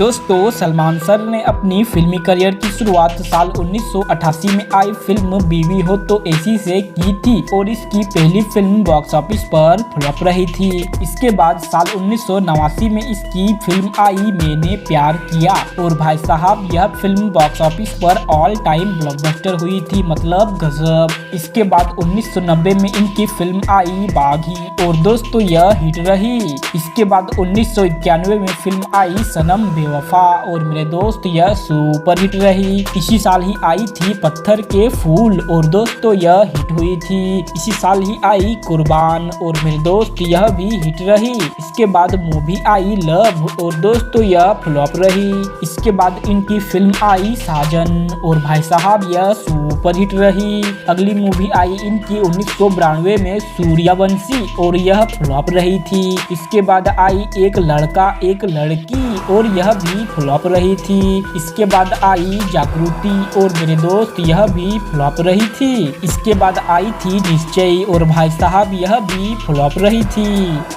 दोस्तों सलमान सर ने अपनी फिल्मी करियर की शुरुआत साल 1988 में आई फिल्म बीवी हो तो ऐसी से की थी और इसकी पहली फिल्म बॉक्स ऑफिस पर फ्लॉप रही थी। इसके बाद साल 1989 में इसकी फिल्म आई मैंने प्यार किया और भाई साहब यह फिल्म बॉक्स ऑफिस पर ऑल टाइम ब्लॉकबस्टर हुई थी, मतलब गजब। इसके बाद 1990 में इनकी फिल्म आई बागी और दोस्तों यह हिट रही। इसके बाद 1991 में फिल्म आई सनम बेवफा और मेरे दोस्त यह सुपर हिट रही। इसी साल ही आई थी पत्थर के फूल और दोस्तों यह हिट हुई थी। इसी साल ही आई कुर्बान और मेरे दोस्त यह भी हिट रही। इसके बाद मूवी आई लव और दोस्तों यह फ्लॉप रही। इसके बाद इनकी फिल्म आई साजन और भाई साहब यह सुपर हिट रही। अगली मूवी आई इनकी 1992 में सूर्यवंशी और यह फ्लॉप रही थी। इसके बाद आई एक लड़का एक लड़की और यह भी फ्लॉप रही थी। इसके बाद आई जागृति और मेरे दोस्त यह भी फ्लॉप रही थी। इसके बाद आई थी निश्चय और भाई साहब यह भी फ्लॉप रही थी।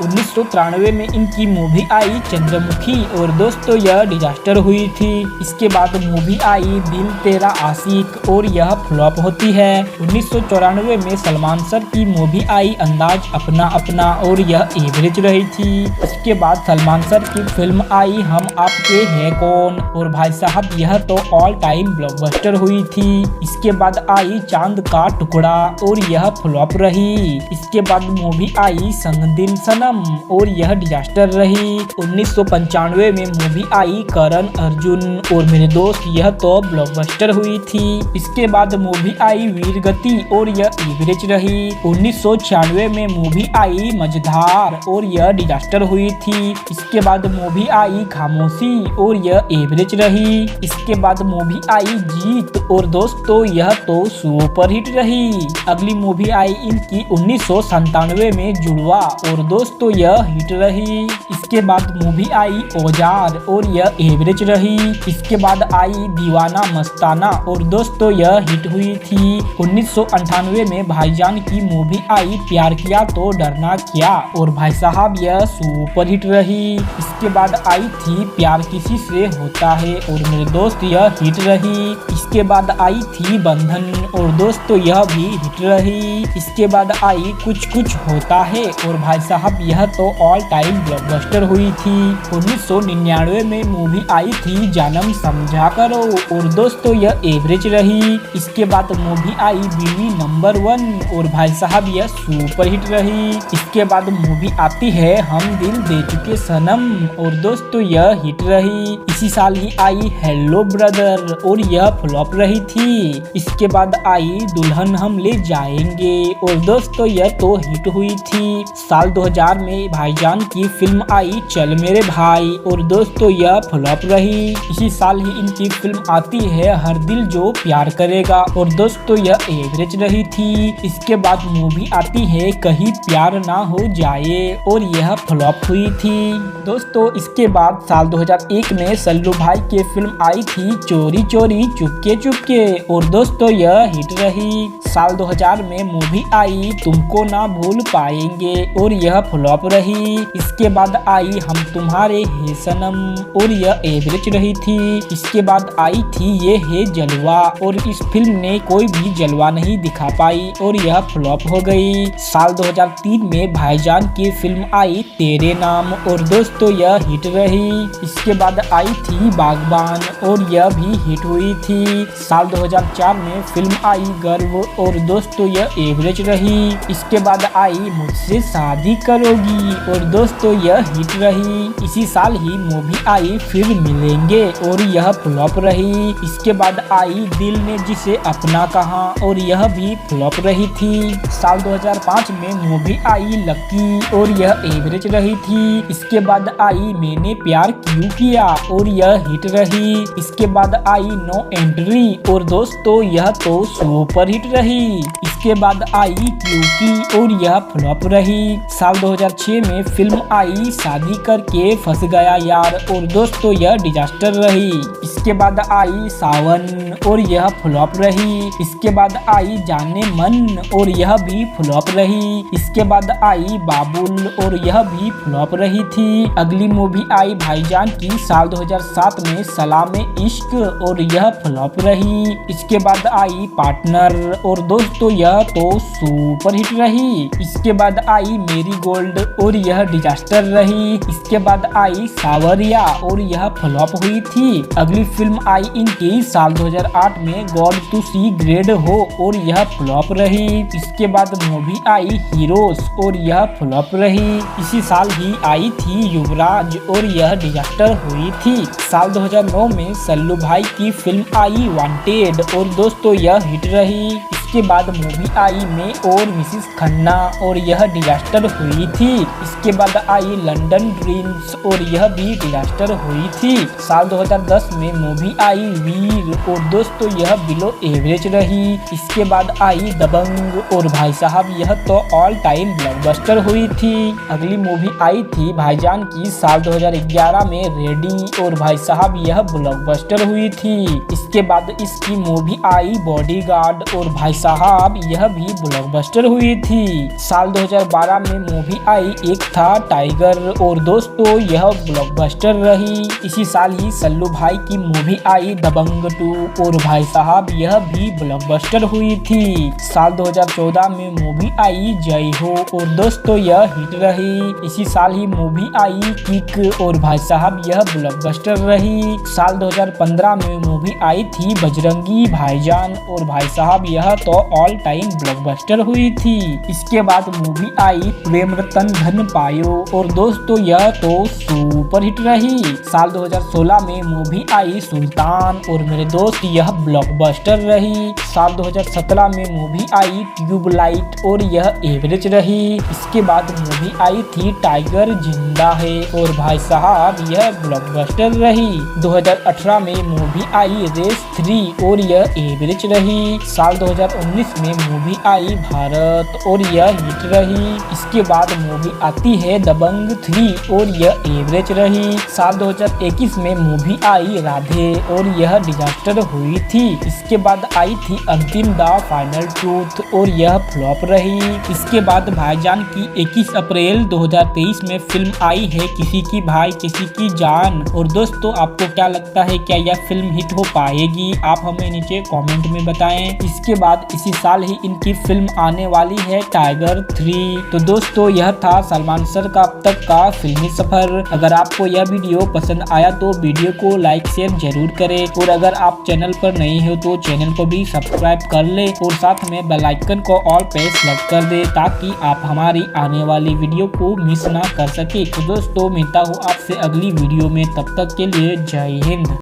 1993 में इनकी मूवी आई चंद्रमुखी और दोस्तों यह डिजास्टर हुई थी। इसके बाद मूवी आई दिल तेरा आशिक और यह फ्लॉप होती है। 1994 में सलमान सर की मूवी आई अंदाज अपना अपना और यह एवरेज रही थी। इसके बाद सलमान सर की फिल्म आई हम आपके हैं कौन और भाई साहब यह तो ऑल टाइम ब्लॉकबस्टर हुई थी। इसके बाद आई चांद का टुकड़ा और यह फ्लॉप रही। इसके बाद मूवी आई संग दिन सनम और यह डिजास्टर रही। 1995 में मूवी आई करण अर्जुन और मेरे दोस्त यह तो ब्लॉकबस्टर हुई थी। इसके बाद मूवी आई वीर गति और यह एवरेज रही। 1996 में मूवी आई मझधार और यह डिजास्टर हुई थी। इसके बाद मूवी आई खामोशी और यह एवरेज रही। इसके बाद मूवी आई जीत और दोस्तों यह तो सुपर हिट रही। अगली मूवी आई इनकी 1997 में जुड़वा और दोस्तों यह हिट रही। इसके बाद मूवी आई औजार और यह एवरेज रही। इसके बाद आई दीवाना मस्ताना और दोस्तों यह हिट हुई थी। 1998 में भाईजान की मूवी आई प्यार किया तो डरना क्या और भाई साहब यह सुपर हिट रही। इसके बाद आई थी प्यार किसी से होता है और मेरे दोस्त यह हिट रही। इसके बाद आई थी बंधन और दोस्तों यह भी हिट रही। इसके बाद आई कुछ कुछ होता है और भाई साहब यह तो ऑल टाइम ब्लॉकबस्टर हुई थी। 1999 में मूवी आई थी जानम समझा करो और दोस्तों यह एवरेज रही। इसके बाद मूवी आई बीवी नंबर 1 और भाई साहब यह सुपर हिट रही। इसके बाद मूवी आती है हम दिल दे चुके सनम और दोस्तों यह हिट रही। इसी साल ही आई हेलो ब्रदर और यह फ्लॉप रही थी। इसके बाद आई दुल्हन हम ले जाएंगे और दोस्तों यह तो हिट हुई थी। साल 2000 में भाईजान की फिल्म आई चल मेरे भाई और दोस्तों यह फ्लॉप रही। इसी साल ही इनकी फिल्म आती है हर दिल जो प्यार करेगा और दोस्तों यह एवरेज रही थी। इसके बाद मूवी आती है कहीं प्यार ना हो जाए और यह फ्लॉप हुई थी। दोस्तों इसके बाद साल 2001 में सल्लू भाई की फिल्म आई थी चोरी चोरी चुपके चुपके और दोस्तों यह हिट रही। साल 2000 में मूवी आई तुमको ना भूल पाएंगे और यह फ्लॉप रही। इसके बाद आई हम तुम्हारे है सनम और यह एवरेज रही थी। इसके बाद आई थी ये है जलवा और इस फिल्म ने कोई भी जलवा नहीं दिखा पाई और यह फ्लॉप हो गई। साल 2003 में भाईजान की फिल्म आई तेरे नाम और दोस्तों यह हिट रही। इसके बाद आई थी बागबान और यह भी हिट हुई थी। साल 2004 में फिल्म आई गर्व और दोस्तों यह एवरेज रही। इसके बाद आई मुझसे शादी करोगी और दोस्तों यह हिट रही। इसी साल ही मूवी आई फिर मिलेंगे और यह फ्लॉप रही। इसके बाद आई दिल ने जिसे अपना कहा और यह भी फ्लॉप रही थी। साल 2005 में मूवी आई लकी और यह एवरेज रही थी। इसके बाद आई मैंने प्यार क्यों किया और यह हिट रही। इसके बाद आई नो एंट्री और दोस्तों यह तो सुपर हिट रही। इसके बाद आई क्योंकि और यह फ्लॉप रही। साल 2006 में फिल्म आई शादी करके फंस गया यार और दोस्तों यह डिजास्टर रही। इसके बाद आई सावन और यह फ्लॉप रही। इसके बाद आई जाने मन और यह भी फ्लॉप रही। इसके बाद आई बाबुल और यह भी फ्लॉप रही थी। अगली मूवी आई भाईजान की साल 2007 में सलाम इश्क और यह फ्लॉप रही। इसके बाद आई पार्टनर और दोस्तों यह तो सुपर हिट रही। इसके बाद आई मेरी गोल्ड और यह डिजास्टर रही। इसके बाद आई सावरिया और यह फ्लॉप हुई थी। अगली फिल्म आई इनकी साल 2008 में गॉड टू सी ग्रेड हो और यह फ्लॉप रही। इसके बाद मूवी आई हीरोज और यह फ्लॉप रही। इसी साल ही आई थी युवराज और यह डिजास्टर हुई थी। साल 2009 में सल्लू भाई की फिल्म आई वांटेड और दोस्तों यह हिट रही। इसके बाद मूवी आई मैं और मिसेस खन्ना और यह डिजास्टर हुई थी। इसके बाद आई लंदन ड्रीम्स और यह भी डिजास्टर हुई थी। साल 2010 में मूवी आई वीर और दोस्तों यह बिलो एवरेज रही। इसके बाद आई दबंग और भाई साहब यह तो ऑल टाइम ब्लॉकबस्टर हुई थी। अगली मूवी आई थी भाईजान की साल 2011 में रेडी और भाई साहब यह ब्लॉकबस्टर हुई थी। इसके बाद इसकी मूवी आई बॉडीगार्ड और भाई साहब यह भी ब्लॉकबस्टर हुई थी। साल 2012 में मूवी आई एक था टाइगर और दोस्तों यह ब्लॉकबस्टर रही। इसी साल ही सल्लू भाई की मूवी आई दबंग 2 और भाई साहब यह भी ब्लॉकबस्टर हुई थी। साल 2014 में मूवी आई जय हो और दोस्तों यह हिट रही। इसी साल ही मूवी आई किक और भाई साहब यह ब्लॉकबस्टर रही। साल 2015 में मूवी आई थी बजरंगी भाईजान और भाई साहब यह तो ऑल टाइम ब्लॉकबस्टर हुई थी। इसके बाद मूवी आई प्रेम रतन धन पायो और दोस्तों यह तो सुपर हिट रही। साल 2016 में मूवी आई सुल्तान और मेरे दोस्त यह ब्लॉकबस्टर रही। साल 2017 में मूवी आई ट्यूबलाइट और यह एवरेज रही। इसके बाद मूवी आई थी टाइगर जिंदा है और भाई साहब यह ब्लॉकबस्टर रही। 2018 में मूवी आई रेस 3 और यह एवरेज रही। साल 2019 में मूवी आई भारत और यह हिट रही। इसके बाद मूवी आती है दबंग 3 और यह एवरेज रही। साल 2021 में मूवी आई राधे और यह डिजास्टर हुई थी। इसके बाद आई थी अंतिम द फाइनल ट्रूथ और यह फ्लॉप रही। इसके बाद भाईजान की 21 अप्रैल 2023 में फिल्म आई है किसी की भाई किसी की जान और दोस्तों आपको क्या लगता है क्या यह फिल्म हिट हो पाएगी? आप हमें नीचे कमेंट में बताएं। इसके बाद इसी साल ही इनकी फिल्म आने वाली है टाइगर 3। तो दोस्तों यह था सलमान सर का अब तक का फिल्मी सफर। अगर आपको यह वीडियो पसंद आया तो वीडियो को लाइक शेयर जरूर करें और अगर आप चैनल पर नए हो तो चैनल को भी सब्सक्राइब कर ले और साथ में बेल आइकन को ऑल पे सेलेक्ट कर दे ताकि आप हमारी आने वाली वीडियो को मिस ना कर सके। तो दोस्तों मिलता हूँ आपसे अगली वीडियो में, तब तक के लिए जय हिंद।